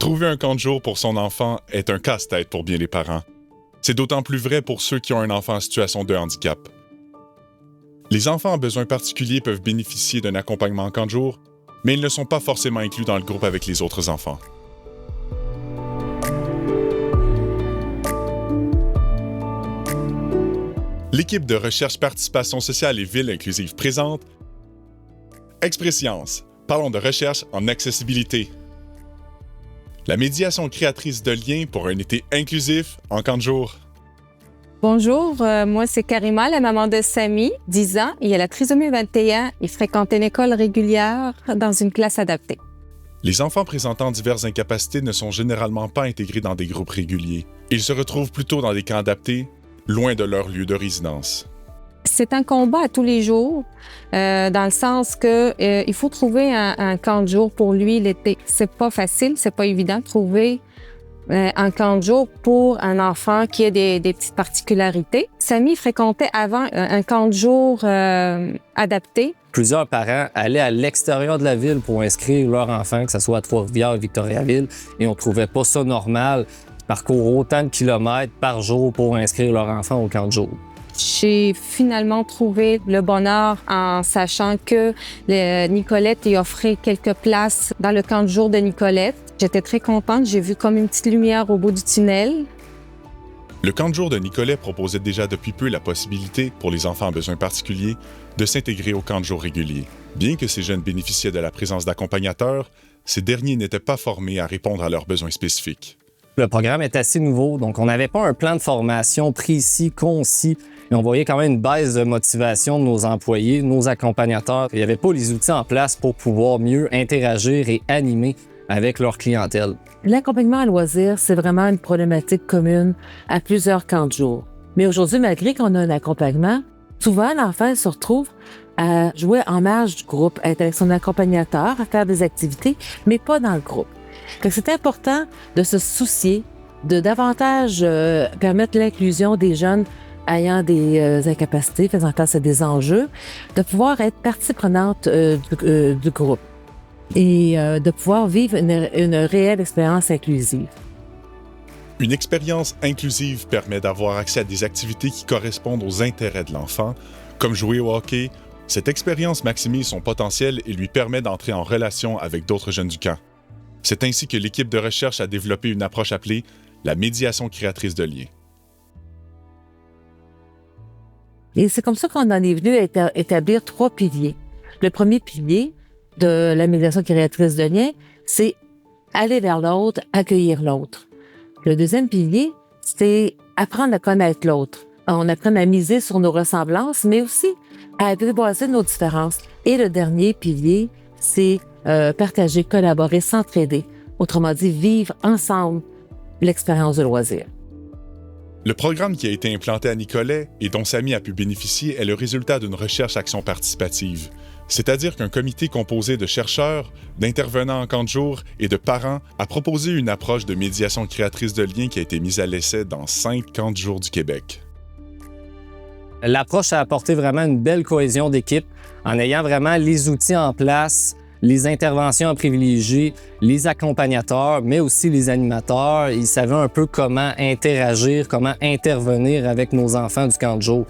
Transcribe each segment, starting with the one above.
Trouver un camp de jour pour son enfant est un casse-tête pour bien des parents. C'est d'autant plus vrai pour ceux qui ont un enfant en situation de handicap. Les enfants à besoins particuliers peuvent bénéficier d'un accompagnement en camp de jour, mais ils ne sont pas forcément inclus dans le groupe avec les autres enfants. L'équipe de recherche participation sociale et ville inclusive présente Exprescience. Parlons de recherche en accessibilité. La médiation créatrice de liens pour un été inclusif en camp de jour. Bonjour, moi c'est Karima, la maman de Samy, 10 ans. Il a la trisomie 21. Il fréquente une école régulière dans une classe adaptée. Les enfants présentant diverses incapacités ne sont généralement pas intégrés dans des groupes réguliers. Ils se retrouvent plutôt dans des camps adaptés, loin de leur lieu de résidence. C'est un combat à tous les jours, dans le sens que il faut trouver un camp de jour pour lui l'été. C'est pas facile, c'est pas évident de trouver un camp de jour pour un enfant qui a des petites particularités. Samy fréquentait avant un camp de jour adapté. Plusieurs parents allaient à l'extérieur de la ville pour inscrire leur enfant, que ce soit à Trois-Rivières, Victoriaville, et on trouvait pas ça normal de parcourir autant de kilomètres par jour pour inscrire leur enfant au camp de jour. J'ai finalement trouvé le bonheur en sachant que Nicolette y offrait quelques places dans le camp de jour de Nicolette. J'étais très contente, j'ai vu comme une petite lumière au bout du tunnel. Le camp de jour de Nicolette proposait déjà depuis peu la possibilité, pour les enfants à besoins particuliers, de s'intégrer au camp de jour régulier. Bien que ces jeunes bénéficiaient de la présence d'accompagnateurs, ces derniers n'étaient pas formés à répondre à leurs besoins spécifiques. Le programme est assez nouveau, donc on n'avait pas un plan de formation précis, concis, et on voyait quand même une baisse de motivation de nos employés, nos accompagnateurs. Il n'y avait pas les outils en place pour pouvoir mieux interagir et animer avec leur clientèle. L'accompagnement à loisirs, c'est vraiment une problématique commune à plusieurs camps de jour. Mais aujourd'hui, malgré qu'on a un accompagnement, souvent l'enfant se retrouve à jouer en marge du groupe, à être avec son accompagnateur, à faire des activités, mais pas dans le groupe. Donc, c'est important de se soucier de davantage permettre l'inclusion des jeunes ayant des incapacités, faisant face à des enjeux, de pouvoir être partie prenante du groupe et de pouvoir vivre une réelle expérience inclusive. Une expérience inclusive permet d'avoir accès à des activités qui correspondent aux intérêts de l'enfant, comme jouer au hockey. Cette expérience maximise son potentiel et lui permet d'entrer en relation avec d'autres jeunes du camp. C'est ainsi que l'équipe de recherche a développé une approche appelée la médiation créatrice de liens. Et c'est comme ça qu'on en est venu à établir 3 piliers. Le premier pilier de la médiation créatrice de liens, c'est aller vers l'autre, accueillir l'autre. Le deuxième pilier, c'est apprendre à connaître l'autre. On apprend à miser sur nos ressemblances, mais aussi à apprivoiser nos différences. Et le dernier pilier, c'est partager, collaborer, s'entraider. Autrement dit, vivre ensemble l'expérience de loisir. Le programme qui a été implanté à Nicolet et dont Samy a pu bénéficier est le résultat d'une recherche-action participative. C'est-à-dire qu'un comité composé de chercheurs, d'intervenants en camp de jour et de parents a proposé une approche de médiation créatrice de liens qui a été mise à l'essai dans 5 camps de jour du Québec. L'approche a apporté vraiment une belle cohésion d'équipe en ayant vraiment les outils en place, les interventions à privilégier, les accompagnateurs, mais aussi les animateurs. Ils savaient un peu comment interagir, comment intervenir avec nos enfants du camp de jour.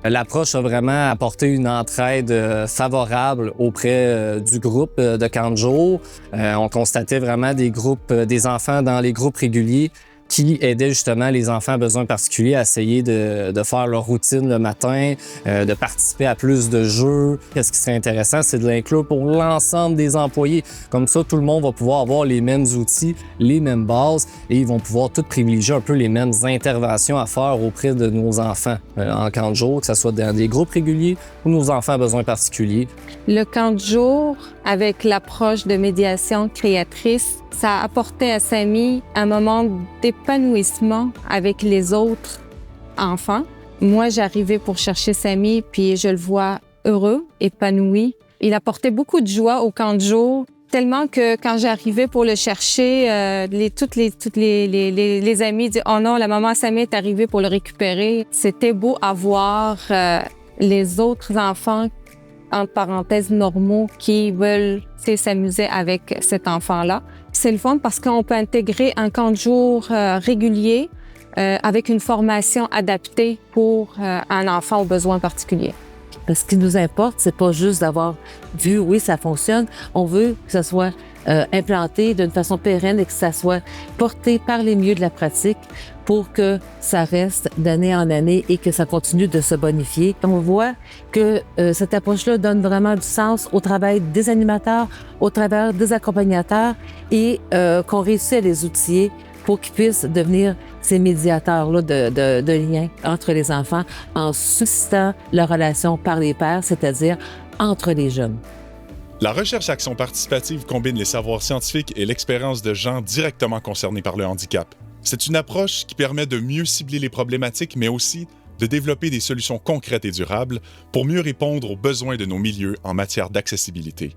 L'approche a vraiment apporté une entraide favorable auprès du groupe de camp de jour. On constatait vraiment des enfants dans les groupes réguliers qui aidaient justement les enfants à besoins particuliers à essayer de faire leur routine le matin, de participer à plus de jeux. Ce qui serait intéressant, c'est de l'inclure pour l'ensemble des employés. Comme ça, tout le monde va pouvoir avoir les mêmes outils, les mêmes bases et ils vont pouvoir tous privilégier un peu les mêmes interventions à faire auprès de nos enfants en camp de jour, que ce soit dans des groupes réguliers ou nos enfants à besoins particuliers. Le camp de jour, avec l'approche de médiation créatrice, ça a apporté à Samy un moment d'épanouissement avec les autres enfants. Moi, j'arrivais pour chercher Samy, puis je le vois heureux, épanoui. Il apportait beaucoup de joie au camp de jour, tellement que quand j'arrivais pour le chercher, toutes les amis disaient « Oh non, la maman Samy est arrivée pour le récupérer ». C'était beau à voir les autres enfants entre parenthèses, normaux qui veulent s'amuser avec cet enfant-là. C'est le fun parce qu'on peut intégrer un camp de jour régulier avec une formation adaptée pour un enfant aux besoins particuliers. Ce qui nous importe, c'est pas juste d'avoir vu, oui, ça fonctionne. On veut que ça soit implanté d'une façon pérenne et que ça soit porté par les milieux de la pratique pour que ça reste d'année en année et que ça continue de se bonifier. On voit que cette approche-là donne vraiment du sens au travail des animateurs, au travail des accompagnateurs et qu'on réussit à les outiller pour qu'ils puissent devenir ces médiateurs-là de liens entre les enfants en suscitant leur relation par les pairs, c'est-à-dire entre les jeunes. La recherche-action participative combine les savoirs scientifiques et l'expérience de gens directement concernés par le handicap. C'est une approche qui permet de mieux cibler les problématiques, mais aussi de développer des solutions concrètes et durables pour mieux répondre aux besoins de nos milieux en matière d'accessibilité.